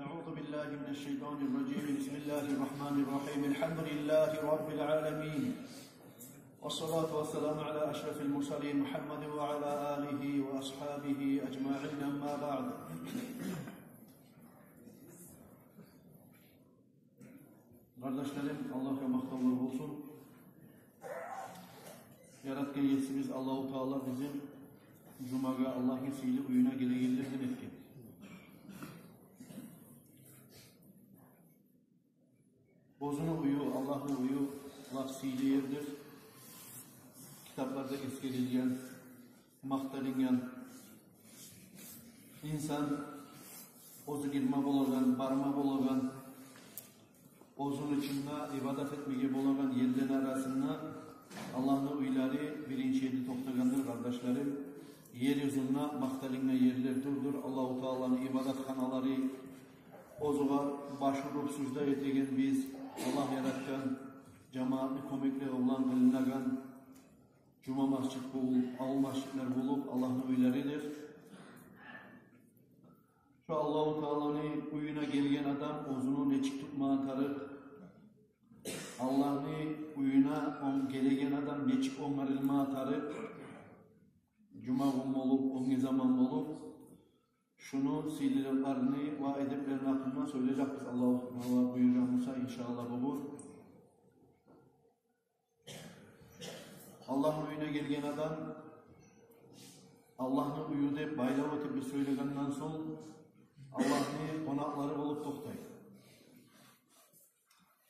أعوذ بالله من الشيطان الرجيم. بسم الله الرحمن الرحيم. الحمد لله رب العالمين، والصلاة والسلام على أشرف المرسلين محمد وعلى آله وأصحابه أجمعين. أما بعد. Kardeşlerim, Allah'a mahtamlar olsun. Yaratgan yetkimiz Allah-u Teala bizim Cuma'ga Allah'ın fiili uyuna gelegillerden etken. Bozunu uyu, Allah'ın uyu lafzili yerdir. Kitaplarda eskerilgen, maktalingen, insan ozu girma bolagan, barma bolagan, ozun içinde ibadet etmeye bolagan yerlerin arasında Allah'ın uyları birinci yedi toptagandır kardeşlerim. Yeryüzünde maktalinge yerler durdur. Allah-u Teala'nın ibadet kanaları ozuğa başvurup süzde etegen biz Allah yaratkan cemaatli komikler olan kılınagan Cuma masjid bulup, av masjidler bulup Allah'ın uylarıdır. Şu Allah-u Teala'nın uyuna gelgen adam ozunu neçik tutmağa tarık. Allah'ın uyuna gelegen adam neçik onarılmağa tarık. Cuma gün olup, on zaman olup, şunu silirlerini ve edeplerini hakkında söyleyeceğiz. Allah-u Teala buyuracağımızsa inşallah bu. Allah'ın uyuna gelgen adam Allah'ın uyu deyip baylav ötüp söylegenden sonra Allah'ın konakları bulup toktaydı.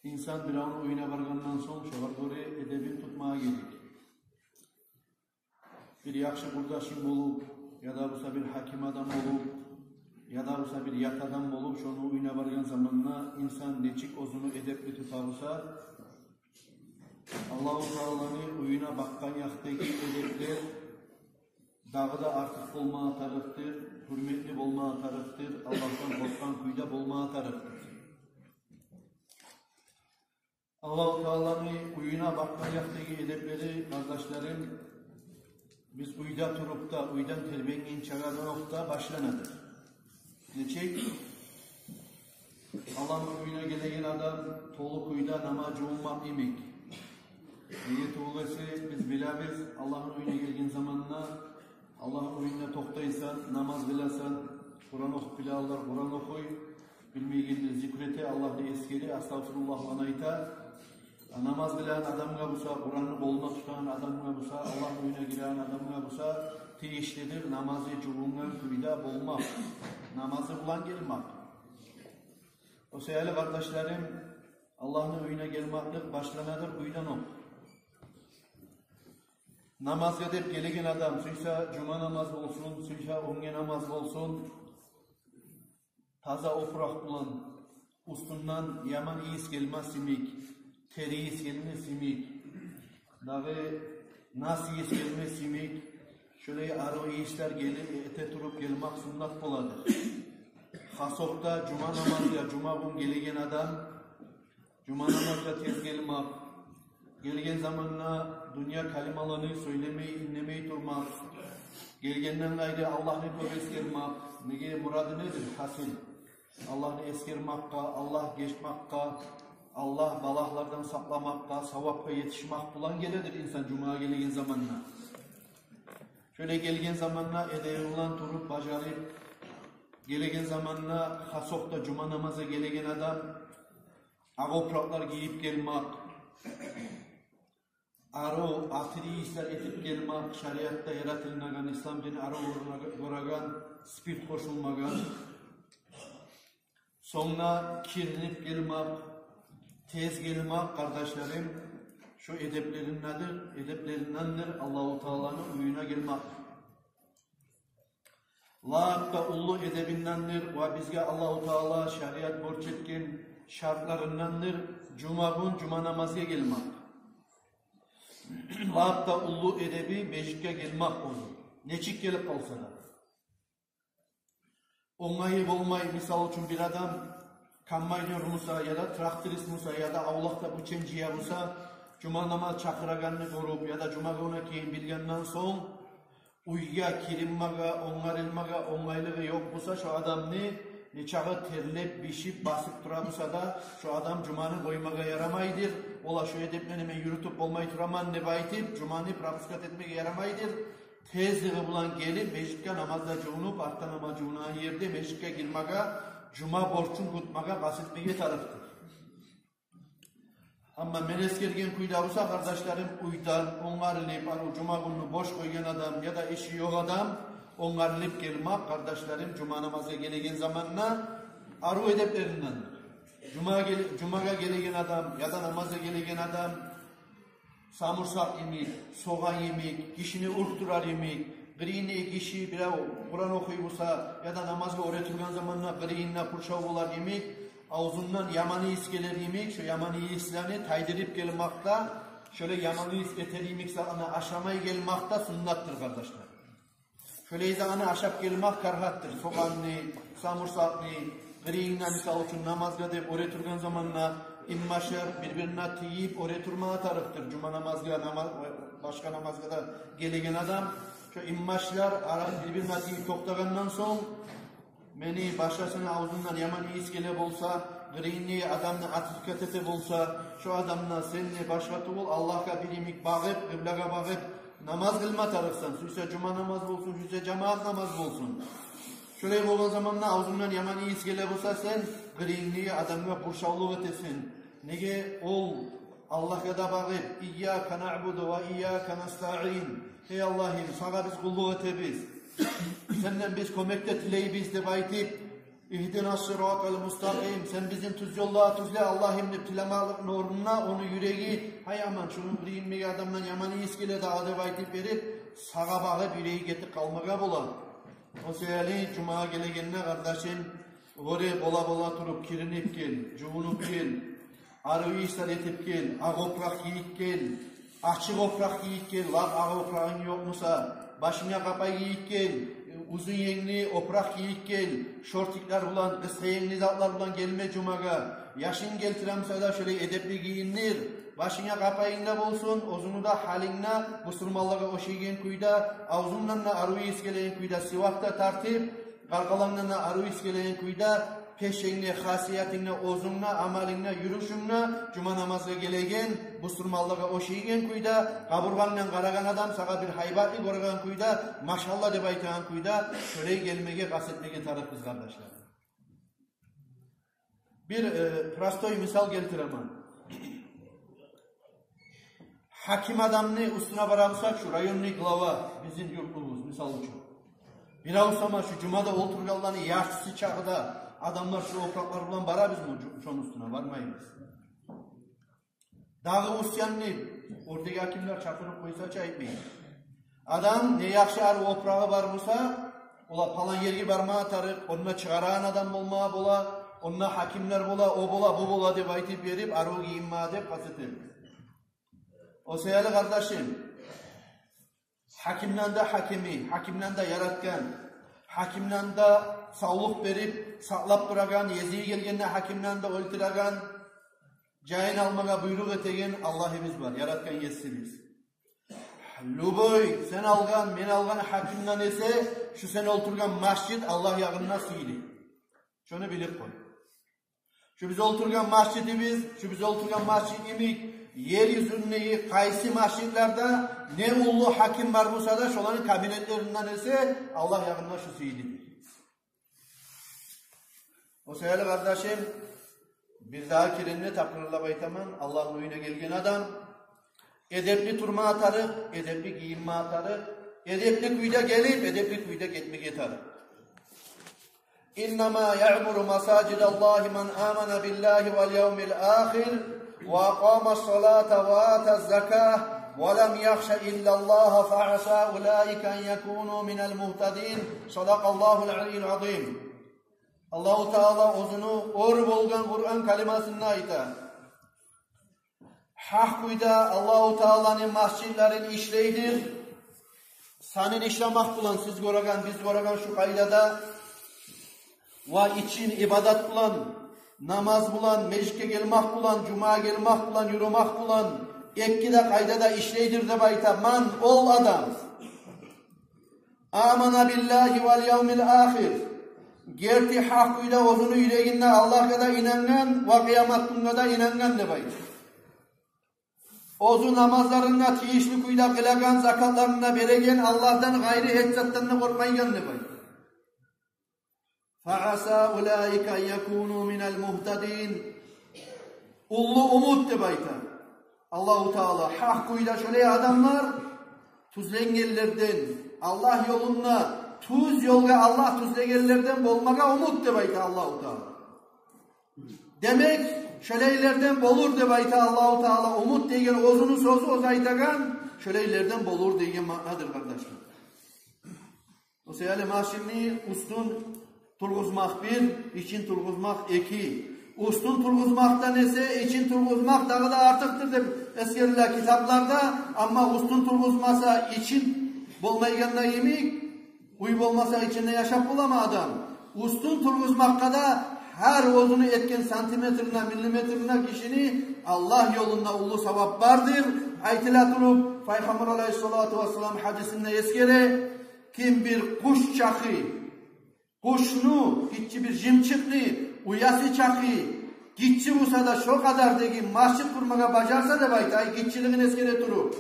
İnsan bir an uyuna vargandan sonra şoğar göre edebini tutmaya gelir. Bir yakşı kurdaşın bulup ya da bu bir hakim adam bulup ya da bu bir yat adam bulup şunu uyuna vargan zamanla insan neçik ozunu edepli tutarsa Allah-u Teala'nın uyuna bakkan yaktaki edepler dağı da artık olmaya tarıktır, hürmetli olmaya tarıktır, Allah'tan korkan kuyda olmaya tarıktır. Allah-u Teala'nın uyuna bakkan yaktaki edepleri kardeşlerim biz uyda turup da uydan terbiyenin çağırdık da başlanadır. Neçek? Allah'ın uyuna gelegen adam toluk uyda namazı ummak imek. Niyet olası biz biliriz Allah'ın uyuna gelgen zamanla Allah'ın uyuna toktaysan, namaz bilasan, Kur'an okup bilallar, Kur'an okuy, bilmeyenleri zikrete, Allah'ı eskeri, astagfirullah anayta, namaz bilen adamga busa, Kur'an'ı boluna tutan adamga busa, Allah'ın uyuna giren adamga busa, teyişlidir, namazı cubungan kuyda bolmak, namazı bulan gelmek. O seyirli kardeşlerim, Allah'ın uyuna gelmeklik başlanadır, uydan ok. Namaz edip gelegen adam, suysa cuma namazı olsun, suysa onge namazı olsun, taza opurak bulan, ustundan yaman iyis gelmez simik, teri iyis gelmez simik, dağı nas iyis gelmez simik, şöyle arı iyisler gelip ete turup gelmek sünnet boladır. Hasokta cuma namazı ya cuma gün gelegen adam, cuma namazda tez gelmek, gelgen zamanla dünya kalimalarını söylemeyi, inlemeyi durmak, gelgenden gayrı Allah'ını tövbe eskermek, nege muradı nedir? Hasil. Allah'ını eskermekka, Allah geçmekka, Allah balahlardan saklamakka, savapka yetişmek bulan geledir insan Cuma'ya gelgen zamanla. Şöyle gelgen zamanla edeyi olan turup bacarıp, gelgen zamanla hasokta Cuma namaza gelgen adam, ağopraklar giyip gelmek, arı, atiri işler etip gelmek, şeriatta yaratılmagan, İslam dini arı uğragan, spirt koşulmagan, sonra kirlenip gelmek, tez gelmek kardeşlerim, şu edeplerin nedir? Edeplerindendir Allah-u Teala'nın uyuna gelmek. Lâkta ullu edebindendir ve bizge Allah-u Teala şeriat borç etken şartlarındandır. Cuma gün cuma namazıya gelmek. Lâkta ullu edebi mecliske gelmek olur. Neçik gelip kalsa da. Onayı olmayı misal için bir adam kambaynör Musa ya da traktorist Musa ya da avlakta bu çenciye Musa cuma namaz çakıraganını korup ya da cuma günü keyin bilgenden son uyga kirinmaga, ongarılmaga, onaylığı yok olsa şu adamını neçağı terlep, bişip, basıp duramışsa da şu adam cumanı koymaga yaramaydır. Ola şu edeplerine yürütüp olmayı turaman ne baytip, cumanı prabuskat etmeye yaramaydır. Tezliği bulan gelip, meclitte namazda cunup, artta namaz cunan yerde meclitte girmaga, cuma borçun kutmaga, basitmeye tarafdır. Ama meneskergen kuyda olsa kardeşlerim uydan, ongarılıp, cuma gününü boş koygan adam ya da işi yok adam, ongarılıp gelmek kardeşlerim cuma namazı gelegen zamanla arı edeplerinden. Cumaga gelegen adam ya da namaza gelegen adam samursak yemek, soğan yemek, kişini urkturar yemek, gıriyine kişi biraz Kur'an okuyuyorsa ya da namazı öğretilgen zamanla gıriyine pırşav olar yemek, ağzından yamani iskeler yemek, şu yamani islerini taydırıp gelmekte, şöyle yamani isketer yemek sana aşamayı gelmekte sünnattır kardeşler. Şöyle izahını aşap gelmek karhattır. Soğanlı, samursaklı, gıriyine misal için namazga deyip öğretilgen zamanla immaşır birbirine tiyip öğretilmeye tarafdır. Cuma namazga, başka namazga da gelegen adam, şu immaşlar birbirine tiyip toktağından son, beni başkasının ağzından yaman iskele bolsa, gıriyini adamla atikat ete bolsa, şu adamla seninle başkatı bol, Allah'a bir imik bağıp, kıblaga bağıp, namaz kılma tarıksan, süse cuma namaz bolsun, süse cemaat namaz bolsun. Şöyle olan zamanla ağzından yaman iskele bolsa sen, gıriyini adamla burşavlık etesin. Nege ol, Allah'a da bağıp, İyyâke na'budu ve iyyâke nesta'in. Ey Allah'ım, sana biz kulluk etebiz. Senden biz kömekte tileyi biz de baytip İhdina sıratal mustakim. Sen bizim tuz yolla tuzle Allah'ım de tilemalık nuruna onu yüreği hay aman şunun bir inmeyi adamdan yamanı iskele dağda baytip verip sağa bağıp yüreği getir kalmaga bola. O seyali cuma gelegenine kardeşim oraya bola turup kirinip gel, cuvunup gel, arı işler etip gel, ağ oprak yiyip gel, açık oprak yiyip gel, ağ oprağın yok musa, başına kapayı yiyip gel, uzun yengli oprak yiyip gel, şortikler bulan, kısa yengli zatlar bulan gelme cumaga, yaşın geltiremse da şöyle edepli giyinir, başına kapayında bolsun, ozunu da halinna, musulmanlığa o şeygen kuyda, ağzundan da arı iskeleyen kuyda, sivakta tartip, kalkalandan da arı iskeleyen kuyda, peşenle, hasiyetinle, ozunla, amalinle, yürüyüşünle, cuma namazı gelegen, musulmanlığa o şeygen kuyda, kaburganla karagan adam, sağa bir haybatlı koragan kuyda, maşallah de baytagan kuyda, şöyle gelmeye, kasetmeye tarafız kardeşler. Bir prastoy misal geltiremem. Hakim adamını üstüne varamsak şu rayonlu glava, bizim yurtlumuz misal için. Bir avsama şu cumada oturgallarını yaşlısı çağda, adamlar şu opraklar bulan bara biz mi şunun üstüne varmayız. Dağı usyanlı, oradaki hakimler çakırıp koysa çayıtmayın. Adam ne yakşı arı oprağı varmışsa, ola falan yergi barmağı atarıp, onunla çıkaran adam olmaya bola, onunla hakimler bola, o bola, bu bola diye baytip verip, arı giyinmeye diye kasetir. O seyali kardeşim, hakimden de hakimi, hakimden de yaratkan, hakimden de sağlık verip, saklap duragan, yeziği gelgenine hakimden de öldüragan, cahin almaga buyruk etegen Allah'ımız var, yaratkan yetsiniz. Luboy, sen algan, men algan hakimden ise, şu sen oturgan masjid Allah yağınına sıydı. Şunu bilip koy. Şu biz oturgan masjidimiz, şu biz oturgan masjidimiz, yeryüzünde kaysi masjidlerde ne ulu hakim var bulsa da şoların kabinetlerinden ise Allah yağınına şu sıydı. O seyirli kardeşim, bir daha kirinle takrarla baytaman, Allah'ın oyuna gelgen adam, edepli turma atarı, edepli giyinme atarı, edepli kuyda gelip, edepli kuyda gitmek yetarı. İnnemâ ya'muru masâcidallahi men âmene billahi vel yevmil âhir ve aqâmes salâte ve âtez zekâh ve lem yakşe illallâhe fe'asâ ulâiken yekûnû minel muhtedîn. Sadakallâhul aliyyil azîm. Allah-u Teala ozunu or bolgan Kur'an kalimasına ayta. Hak kuyda Allah-u Teala'nın masjidlerin işleydir. Senin işlemek bulan, siz göregan, biz göregan şu kaydada ve için ibadat bulan, namaz bulan, meclike gelmek bulan, cuma gelmek bulan, yürümek bulan, ekki de kaydada işleydir de bayta, man ol adam. amana billahi vel yevmil ahir. Gerti hakkıyla ozunu yüreğinde Allah'a da inangan ve kıyamet gününe da inangan demek. Ozu namazlarına tiyişli kuyda kılagan, zakatlarına beregen, Allah'tan gayri hetsatlarına korkmaygan demek. فَعَسَى اُولَٰئِكَ يَكُونُوا مِنَ الْمُهْتَدِينَ. Ullu umut demek. Allah-u Teala hakkıyla şöyle adamlar tuzlengellerden, Allah yoluna, tuz yolga Allah tuzlengellerden bolmaga umut demek Allah-u Teala. Demek şöleylerden bolur demek Allah-u Teala. Umut degen ozunu sözü ozaytagan şöleylerden bolur degen manadır kardeşler. O seyali maşini ustun turguzmak bir, için turguzmak iki. Ustun turguzmaktan ise için turguzmak daha da artıktır deb eskerler kitaplarda. Ama ustun turguzmasa için bolmayganına yemek, uy bolmasa içinde yaşap bulama adam. Ustun turguzmakta da her ozunu etken santimetrine, milimetrine kişini Allah yolunda ulu sevap vardır. Aytila turup Peygamber Aleyhissalatu vesselam hadisinde eskere kim bir kuş çakı, kuşnu, gitçi bir jimçikni, uyası çakı, gitçi bulsa da şu kadar degi masjid kurmaga bacarsa da bayta, ay gitçiliğin eskere turup.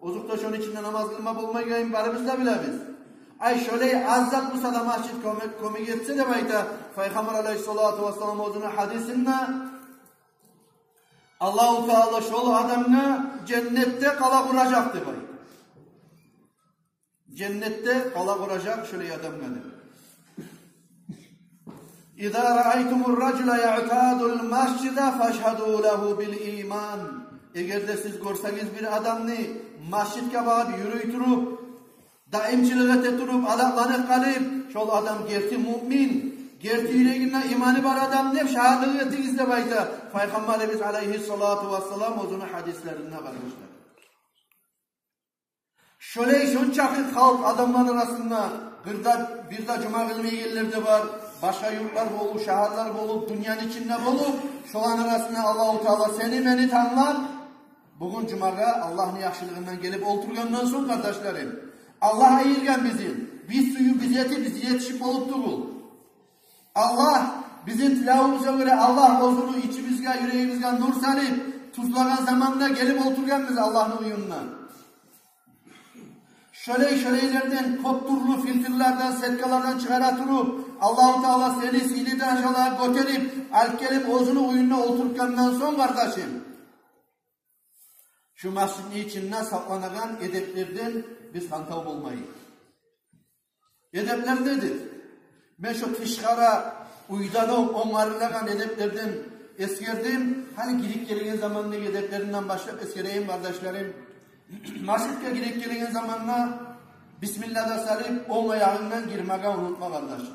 Ozukta şunun içinde namaz kılma bulmayayım barımız da biliriz. Ay şöyle azzat bulsa da masjid komi geçse de bayta, Peygamber Aleyhissalatu vesselam ozunu hadisinde Allah-u Teala şolu adamına cennette kala kuracaktı bayta. Cennette kala kuracak şöyle adamına. İzâ ra'aytumur racula ya'tâdul mascida feşhedû lehu bil iman. Eğer de siz görseniz bir adamını masjidke bağıp yürüytürüp, daimçiliğe teturup, alaklanıp kalıp, şol adam gerti mümin, gerti yüreğine imanı var adam ne şahadlığı etinizde bayta. Peygamberimiz Aleyhissalatu vesselam ozunu hadislerinde kalmışlar. Şöyle şunçakı halk adamların arasında bir de cuma ilmi yerlerde var. Başka yurtlar bolup, şehirler bolup, dünyanın içinde bolup, şu an arasında Allah-u Teala seni beni tanlar. Bugün cumaga Allah'ın yaxşılığından gelip oturgandan son kardeşlerim. Allah ayırgan bizi. Biz suyu biz yetişip olup durul. Allah bizim tilavımıza göre Allah ozunu içimizge, yüreğimizge nur salip, tuzlagan zamanında gelip oturgan bizi Allah'ın uyumuna. Şöleylerden, kopturlu filtrlerden, setkalardan çıkaraturup, Allah-u Teala seni sili derecalaya götürüp, alkelip ozunu uyununa oturtkandan son kardeşim. Şu masjidin içinden saklanagan edeplerden biz hantav olmayız. Edepler nedir? Ben şu tışkara uydanıp onarılagan edeplerden eskerdim. Hani girip gelingen zamanında edeplerinden başlayıp eskereyim kardeşlerim. Masjidke girip gelingen zamanla Bismillah da salip on ayağından girmeye unutma kardeşim.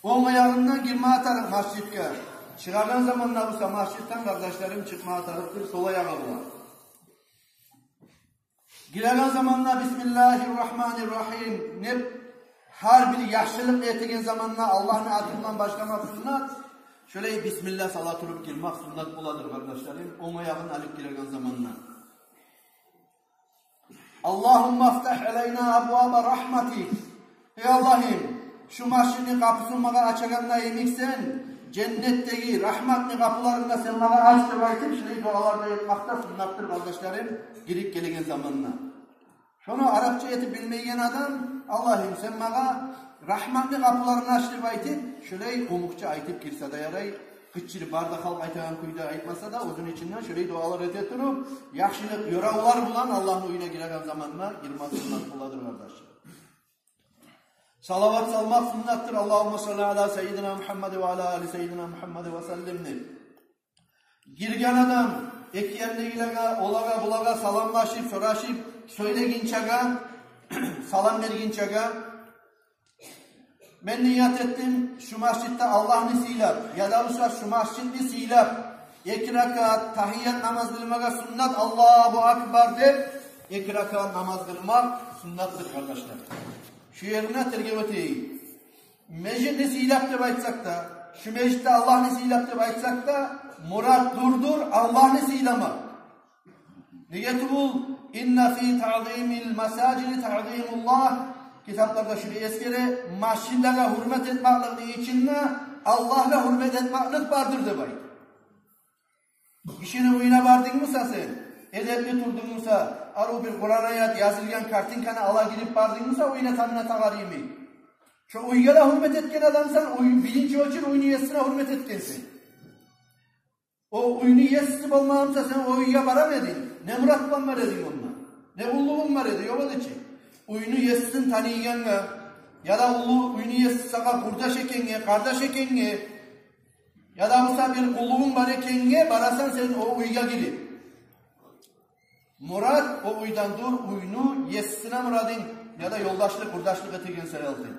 On ayağından girmeye atarım masjidke. Çıkargan zamanla olsa masjidten kardeşlerim çıkmaya atarıktır, sol ayağı var. Giregen zamanla Bismillahirrahmanirrahim. Ne her bir yaşlılık ettiğin zamanla Allah'ın adından başlamak sünnet. Şöyle Bismillah salat olup girmek sünnet oladır kardeşlerim. On ayağını alıp giregen zamanla. Allahümme aftah aleyna abvâbe rahmetik. Ey Allah'ım şu masjidin kapısını bana açaganla emiksen cennetteki rahmetli kapılarında sen bana aç demektir. Şimdi dualarda yapmakta sünnettir kardeşlerim. Girip gelingen zamanla. Şunu Arapça etip bilmeyen adam Allah'ım sen bana rahmetli kapılarını aç demektir. Şöyle umukça aytıp girse de yaray. Kıççili bardak halk aytagan kuyda aytmasa da uzun içinden şöyle dualar etetirip yaxşılık yoravlar bulan Allah'ın uyuna giregen zamanla girmez sünnet buladır kardeşler. Salavat salmak sünnettir. Allahümme salli ala seyyidina Muhammed ve ala ali seyyidina Muhammed ve sellimni. Girgen adam iki yerliğiyle olaga bulaga salamlaşıp soraşıp söyleginçaga salam verginçaga ben niyet ettim şu masjitte Allah'ını silap ya da olsa şu masjidni silap 2 rakat tahiyyat namaz kılmaga sünnet Allahu Akbar deyip 2 rakat namaz kılmak sünnettir kardeşler. Şu yerine tergib eteyim. Mecid silap deyip aytsak da şu meclitte Allah'ını silap deyip aytsak da murat durdur Allah'ını silamak. Niyeti bul inna fi ta'zimil masajidi ta'zimullah. Kitaplarda şöyle eskere masjidlere hürmet etmekliği içinde Allah'a hürmet etmeklik vardır de bay. İşini uyuna vardın mı sen? Edepli turdun mu sen? Arı bir Kur'an ayet yazılgan kartinkanı ala girip vardın mı sen? Uyuna tanına tagarıyım. Şu uygala hürmet etken adamsan, bilinci ölçür uyunu yesine hürmet etkensin. O uyunu yesisi olmağımsa sen o uyuya varamedin. Ne murat var edin onunla. Ne kulluğun var edin. Yok için. Uyunu yesisin tanıyan ya da uyunu yesisi sana kurdaş ekenge, kardeş ekenge ya da olsa bir kulluğun var ekenge, barasan sen o uyuya girip. Murat o uydan dur, uyunu yesisine muradın ya da yoldaşlık, kurdaşlık etigen sayıldın.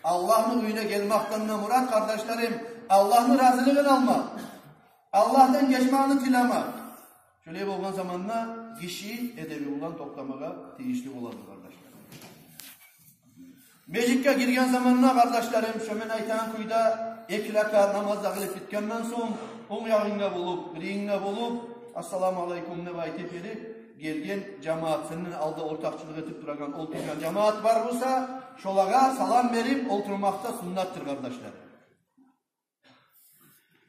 Allah'ın uyuna gelmekten murat kardeşlerim, Allah'ın razılığını almak. Allah'tan geçmeğini tilemek. Şöyle olan zamanla kişi edebi olan toplamaya teyişli olandır kardeşler. Mecik'e girgen zamanla kardeşlerim, şömen aytan kuyda eklaka namazda kılıp bitkenden son, on yağınla bulup, biriyinle bulup, assalamu alaikum ne baytip edip, gelgen cemaat, senin aldı ortakçılık edip duragan, oturgan cemaat var olsa, şolağa salam verip oturmakta sunnattır kardeşler.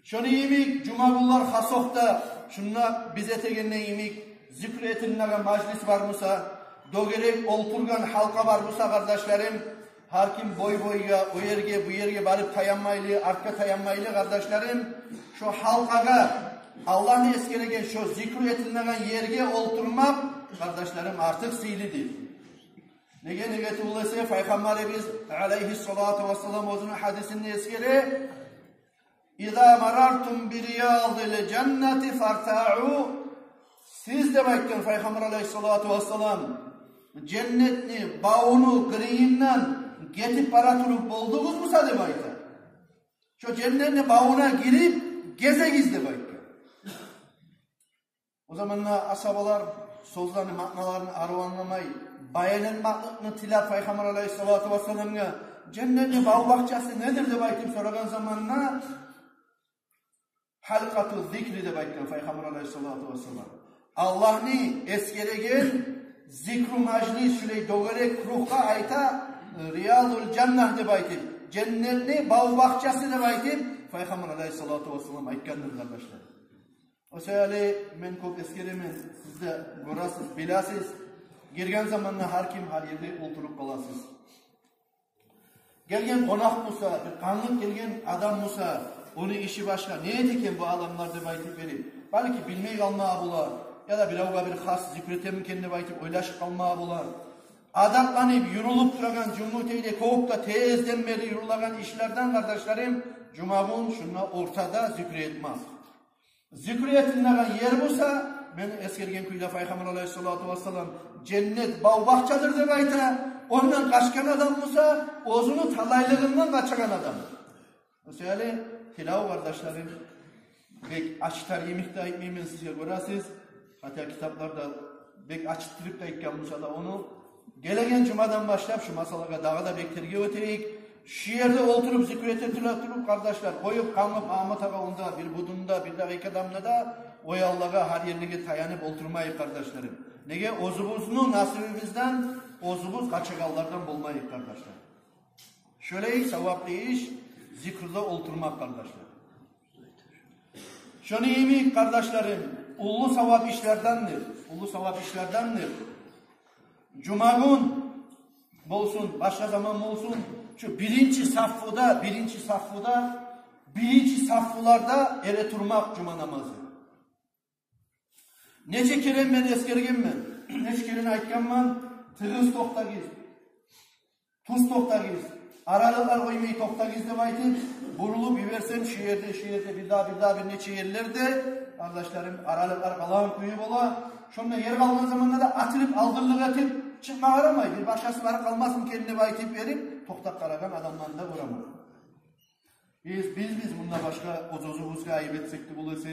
Şunu yemik, cumagunlar hasokta, şunla bize tegenle yemik, zikr etilmege majlis var mısa, dogerek olturgan halka var mısa kardeşlerim, her kim boy boyga, o yerge, bu yerge barıp tayanmaylı, arka tayanmaylı kardeşlerim, şu halkaga, Allah'ın eskeregen şu zikr etilmegen yerge olturmak, kardeşlerim artık silidir. Nege tuğlası, Peygamberimiz aleyhissalatu vesselam ozunu hadisinde eskere, İza marartum bir riyadil cenneti farta'u. Siz demektir Peygamber aleyhissalatu vesselam cennetni, bağını, kırıyından getip para turup buldunuz mu demektir? Şu cennetni bağına girip gezegiz demektir. O zamanla asabalar sözlerini, maknalarını arıvanlamayı, bayanılmaklıkını tilap Peygamber aleyhissalatu vesselam'a cennetni bağ bahçesi nedir demektir soragan zamanla halkatu zikri de bakın Peygamber aleyhissalatu vesselam. Allah'ni eskeregen zikru majlis şöyle doğru ruh'a ayta riyadul cennah de bakın. Cennetni bağ bahçesi de bakın Peygamber aleyhissalatu vesselam aytkandır kardeşler. O sebeple men çok eskeremen siz de görasız, bilasız girgen zamanla her kim her yerde oturup kalasız. Gelgen konak musa, bir kanlık gelgen adam musa, onun işi başka. Ne ediken bu adamlarda baytıp verip? Belki bilmeyi kalmaya bular. Ya da bilavga bir has zikretemin kendine baytıp oylaşıp kalmaya bular. Adaklanıp, yürülüp duragan cumhuriyete kovup da tezden beri yürülagan işlerden kardeşlerim, Cuma'nın şuna ortada zikretmez. Zikretinlegan yer bulsa, ben eskergen kuyda Peygamber aleyhissalatu vesselam cennet bağ bahçadır de bayta, ondan kaçkan adam bulsa, ozunu talaylığından kaçakan adam. Mesela Tilav kardeşlerim, bek açıklar yemek de etmeyin size görəsiz. Hatta kitaplarda bek açıktırıp da etken bulsa da onu gelegen cumadan başlayıp şu masalaga dağa da beklerge öteyik. Şu yerde oturup zikrete tülatırıp kardeşler koyup kanıp Ahmet Ağa onda bir budunda bir dakika damla da o Allah'a her yerine tayanıp oturmayıp kardeşlerim. Nege ozubuzunu nasibimizden ozubuz kaçakallardan bulmayıp kardeşler. Şöyle sevaplı iş zikirde oturmak kardeşler. Şunu yemin kardeşlerim, ulu sevap işlerdendir. Ulu sevap işlerdendir. Cuma gün olsun, başka zaman olsun, şu birinci saffularda ere turmak cuma namazı. Nece kere ben eskergenmen, nece kere aytkanman, tığız tokta giz, tuz tokta giz. Aralıklar koymayı tokta gizli baytın, burulup biversem şu yerde bir daha bir neçe yerlerde kardeşlerim aralıklar kalan kuyup ola. Şunda yer kalman zamanında da atılıp aldırlık atıp çıkma aramay. Bir başkası var kalmasın kendine baytip verip toktak karagan adamlarını da vuramaz. Biz bunda başka ozozumuzga ayıp etsek de bulası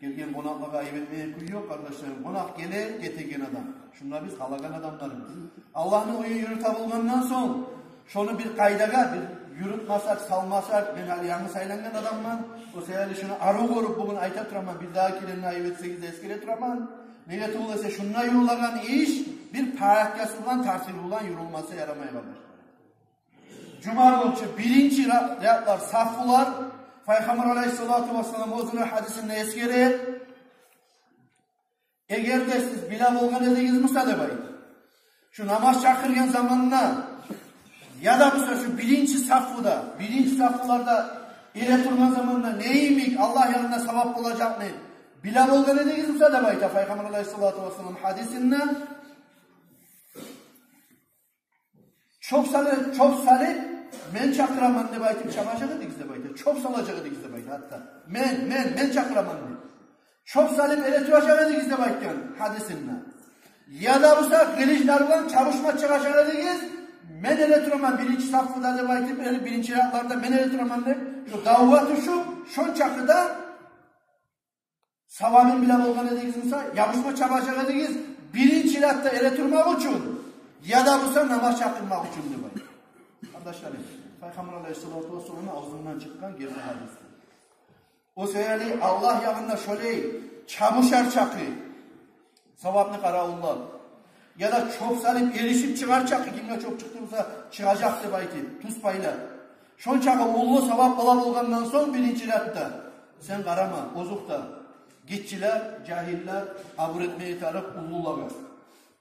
gelgen konaklığa ayıp etmeye kuyu yok kardeşlerim. Konak gele getegen adam. Şunlar biz halagan adamlarımız. Allah'ın uyu yürüte bulmandan son şunu bir kaydaga bir yürütmasak, salmasak, ben hali yanlış saylangan adamman. O sebeple şunu arı korup bugün ayta turaman, bir daha kirenini ayıp etsek de eskire turaman. Niyeti olsa şununla yürülen iş bir parakkası olan tartili olan yürülmesi yaramaya kalır. Cuma günü birinci riyatlar saffular Peygamber Aleyhisselatü Vesselam özünün hadisinde eskere eğer de siz Bilal olgan ediniz müsaade baydı. Şu namaz çakırgen zamanına ya da bu şu birinci saffularda ile turma zamanında neymiş Allah yanında sevap olacak ne? Bilal olgan ediniz müsaade baydı. Peygamber Aleyhisselatü Vesselam hadisinden çok salip men çakıraman ne baytım çamaşırı dikizde baytı. Çok salacağı dikizde baytı hatta. Men çakıraman ne. Çok salip eletüacağı dikizde baytı hadisinden. Ya da bu sefer kılıçlarla çavuşma çıkacağı dikiz. Men eletüaman birinci safhada da baytı. Birinci raklarda men eletüaman ne. Şu davatı şun çakıda savabın bile olgan edikizimse yapışma çabacağı dikiz. Birinci rakta eletürmak için ya da bu sefer namaz çakırmak için de baytı. Kardeşlerim, Peygamber Aleyhisselatü Vesselam'ın ağzından çıkan geri hadis. O seyirli Allah yanında şöyle çamuşar çakı, sevaplı karaullar. Ya da çok salip erişip çıkar çakı, kimle çok çıktıysa çıkacaktı belki, tuz payla. Şon çakı ullu sevap olgandan son birinci ratta. Sen karama, bozukta. Gitçiler, cahiller, abur etmeye tarıp ullular.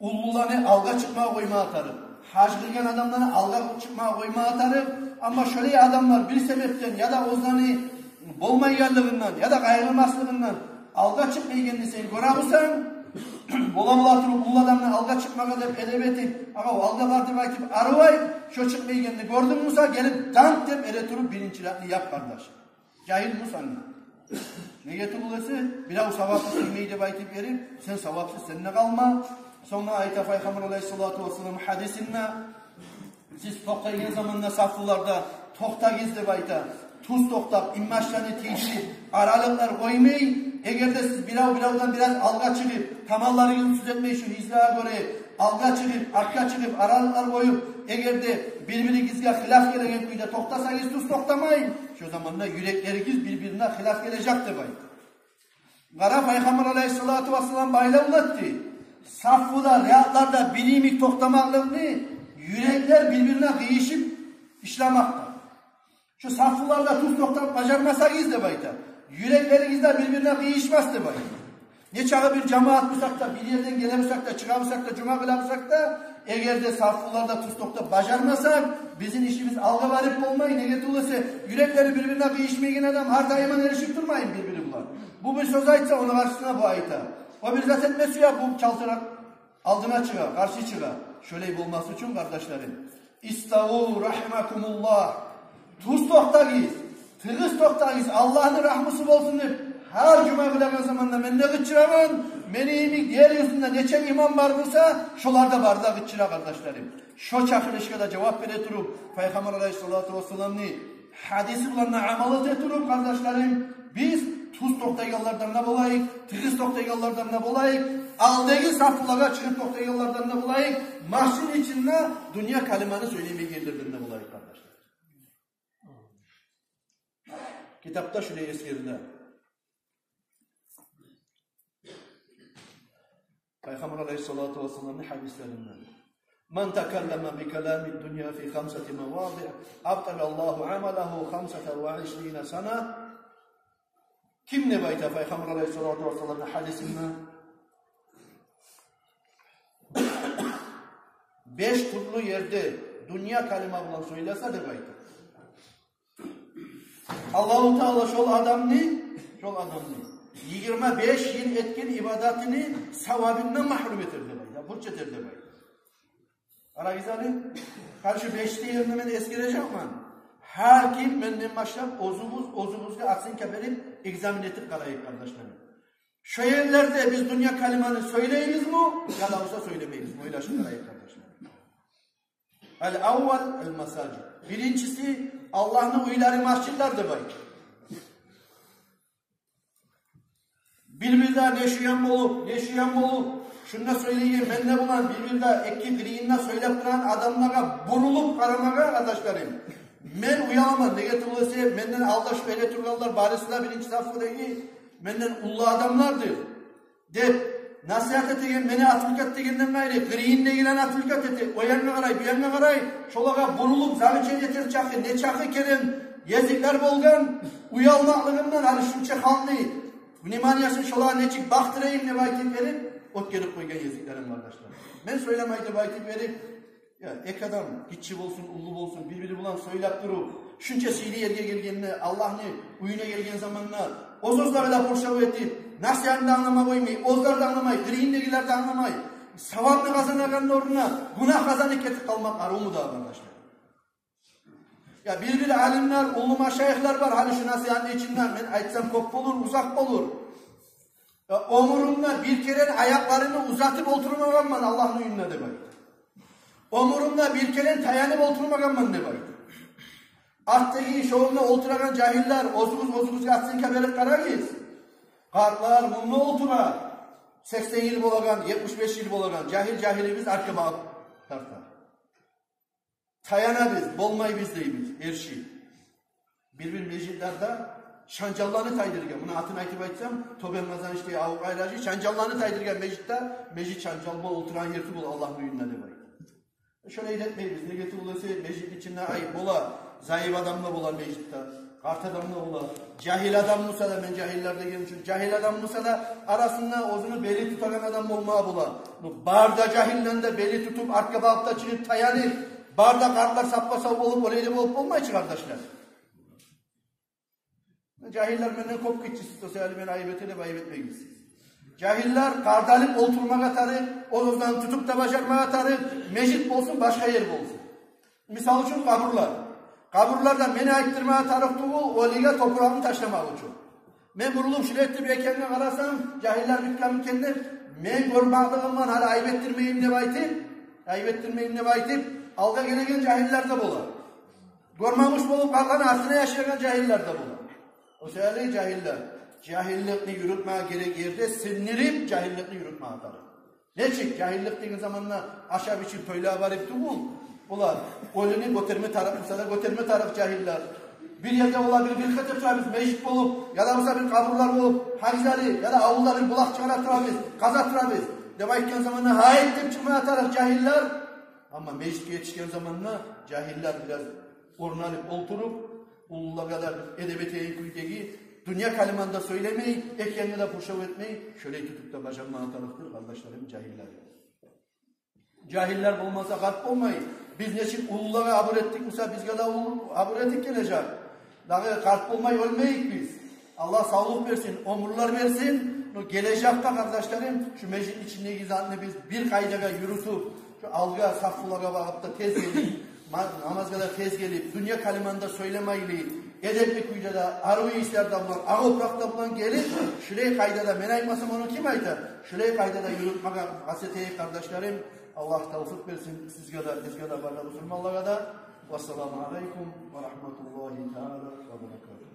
Ullularını alga çıkmaya koymaya atarım. Hac kılgan adamlarını alga çıkmaya koymaya atarım. Ama şöyle adamlar bir sebepten ya da ozlanı bolmayanlığından ya da gayrılmaslığından alga çıkmayı kendisi görebilsen bolamlar turup ulu adamla alga çıkmaya kadar edebetin ama alga vardır belki aruvay şu çıkmayı kendini gördün müsa gelip dank deyip edeturup birincilerini yap kardeş. Cahil musanna. Ne getirulesi? Biraz savapsız ilmeği de belki verir. Sen savapsız seninle kalma. Sonra ayet-i Peygamber Aleyhisselatü Vesselam hadisinde siz toktayın zamanında saffularda tokta gizli bayta tuz toktap immaçlarını teşhir aralıklar koymayın. Eğer de siz biravdan biraz alga çıkıp tamalları yüzsüz etmeyi şu hizlaya göre alga çıkıp arka çıkıp aralıklar koyup eğer de birbirinizle hilaf gereken kuyuda toktasanız tuz toktamayın. Şu zamanda yürekleriniz birbirine hilaf gelecektir bayta. Kara Peygamber Aleyhisselatü Vesselam bayla uzattı. Saffuda, riyatlarda bilimik toktamaklarını yürekler birbirine kıyışıp işlemakta. Şu saffularda tuz toktamak bacarmasak de bayta. Yüreklerinizde birbirine kıyışmaz de bayta. Ne çağı bir cemaat bulsak da, bir yerden gelebilsek de, çıkabilsek da, cuma kılabilsek da, eğer de saffularda tuz tokta bacarmasak, bizim işimiz algı varıp olmayın. Ne getirulese, yürekleri birbirine kıyışmayan adam, har daima erişip durmayın birbiri bulan. Bu bir söz aytsa, onun karşısına bu ayta. O bir zat etmesi ya bu çaltırak aldına çıkar, karşı çıkar. Şöyle bulması için kardeşlerim. İstavu rahimakumullah. Tuz toktayız, tığız toktayız. Allah'ın rahmısı olsun deyip her cuma kılakan zamanda ben ne gıçıramın, meniyimik diğer yüzünde neçen imam var bulsa şolarda barda gıçıra kardeşlerim. Şu çakılışkada cevap vere durup Peygamber Aleyhisselatü Vesselam'ın hadisi bulanına amalat eturup kardeşlerim biz tuz toktaygallardan ne bulayık, tığız toktaygallardan ne bulayık, aldaki saffulara çıkıp toktaygallardan ne bulayık, mahşin içinde dünya kalimanı söylemeye gelirden ne bulayık kardeşler. Kitapta şuraya eskirdi. Peygamber Aleyhisselatü Vesselam'ın hadislerinden. Men tekelleme bi kelâmi dünya fi khamsati mevâdi' abtalallahu amalehu 25 sene. Kim ne bayta Peygamber Aleyhisselatü Vesselam'ın hadisinden? 5 turlu yerde dünya kalima bulan söylese de bayta. Allah-u Teala şol adamını 25 yıl etkin ibadetini sevabından mahrum etirdi bayta. Burç etirdi bayta. Aragizani karşı 5'te yerine ben eskireceğim ben. Her kim benden başlayıp ozumuzga aksın keberip egzamin etip karayıp kardeşlerim. Şu yerlerde biz dünya kalimanı söyleyiz mi? Ya da olsa söylemeyiz mi? Öyle şu karayıp kardeşlerim. El-avval el-masacid. Birincisi Allah'ın uyları masjidlerdir bayt. Birbirine neşiyen olup, şunu söyleyeyim, ben de bulan birbirine ekip biriyinle söylep duran adamlara burulup karamaya kardeşlerim. Men uyalama, negatiflesi, menden aldaşıp elektürganlar, barisiler birinci safhadaki, menden ullu adamlardır. Deyip, nasihat etegen, meni atılkat degenden gayri, griyinle gelen atılkat eti, o yanına karay, bir yanına karay, şolaga burulup, zaviçe yeter çakı, ne çakı keren, yezikler bolgan, uyalmaklığımdan, hani şunça kanlı, Nimaniyasın şolağa neçik baktırayım ne baytip verip, ot gelip koygan yeziklerim kardeşler. Ben söylemeydi baytip verip, ya ek adam, gitçi bolsun, ulu bolsun, birbiri bulan söylep duru, şunça sili yerge gelgenine, Allah'ını uyuna gelgen zamanına, o sözleri da porşavu etip, nasihatini de anlamay koymayı, ozları da anlamay, griyindegiler de anlamay, savabını kazanakanın oruna, günah kazanıp ketip kalmak arımı da arkadaşlar. Ya birbiri alimler, ulu maşayihler var, hani şu nasihatın içinden, ben aytsam kop olur, uzak olur. Ya omurumda bir kere ayaklarını uzatıp oturmagan Allah'ın önüne de baydı. Omurumda bir kere tayanıp oturmagan ne baydı. Attaki şoğunda oturagan cahiller, ozuguz yatsın keberip karagız. Kartlar mumlu oturar. 80 yıl bolagan, 75 yıl bolagan, cahilimiz arka bağıp tartar. Tayana biz, bolmay biz deyimiz, her şey. Bir meclitlerde şancallarını taydırgan. Bunu atın aytıp aytsam, Tobel Mazan işte avuk ayracı, şancallarını taydırgan meclitte, meclit şancalma oturan yerti bul Allah'ın önüne de var. Şöyle iletmeyiz, negatif olursa meclit içinde ayıp bola, zayıf adamla bola meclitte, kart adamla bola, cahil adam olsa da, ben cahillerde gelmişim, cahil adam olsa da arasında ozunu beli tutaran adam olmaya bola. Barda cahilden de beli tutup arka bağıpta çıkıp tayanıp, barda kartlar sappa sap olup orayla olup olmayacak kardeşler. Cahiller benden kop gitçisi, sosyal beni ayıp etene ayıp etmeyiz. Cahiller kardalıp oturmak atarı, olurdan tutup da başarmak atarı, mecit olsun başka yer olsun. Misal için kaburlar. Kaburlarda beni ayıttırmaya tarıktığı o lige toprağını taşlamak için. Ben vurulup şiletli bir ekenine karasam, cahiller bütkanı kendine, ben görmekliğim var, hala ayıp ettirmeyeyim ne baytip, alga gelegen cahiller de bolar. Görmemiş bulup kalkanı aslına yaşayan cahiller de bolar. O sebeple cahiller, cahillikini yürütmeye gerek yerde sinirip cahillikini yürütmeye atar. Ne çık? Cahillik dediğin zamanla aşağı biçim töyle varıp tuğul. Ulan, oyunu götürme tarafı, da götürme tarafı cahiller. Bir yerde olabilir, bir katır turabız, mecit bulup, ya da olsa bir kaburlar bulup, hagizali, ya da avulda bir bulak çıkarak turabız, kazak turabız. Demayken zamanla hayır deyip çıkmaya taraf cahiller. Ama mecit yetişken zamanla cahiller biraz ornalıp oturup, uluğa kadar edebiyete kuydegi, dünya kalimanda söylemeyi, ekyenine de puşav etmeyi, şöyle tutup da başarmaya tarafdır kardeşlerim cahiller. Cahiller olmasa kalp olmayı. Biz neçik uluğa abur ettik, mesela biz kadar abur ettik gelecek. Daha kalp olmayı ölmeyik biz. Allah sağlık versin, omurlar versin. Gelecekte kardeşlerim, şu meclisin içinde gizanını biz bir kaydaga yürütüp, şu alga, saffulara bakıp da tez gelip, namaz kadar tez gelip, dünya kalimanda söylemeyle, edepli kuyuda arı işlerde bulan, ağoprakta bulan gelip, şuraya kaydada, men aytmasam onu kim aytar? Şuraya kaydada yürütmek gazeteyi kardeşlerim, Allah tevfik versin sizge de, bizge de, bana Müslümanlara da. Vesselamu aleykum ve rahmetullahi teala ve berekatuhu.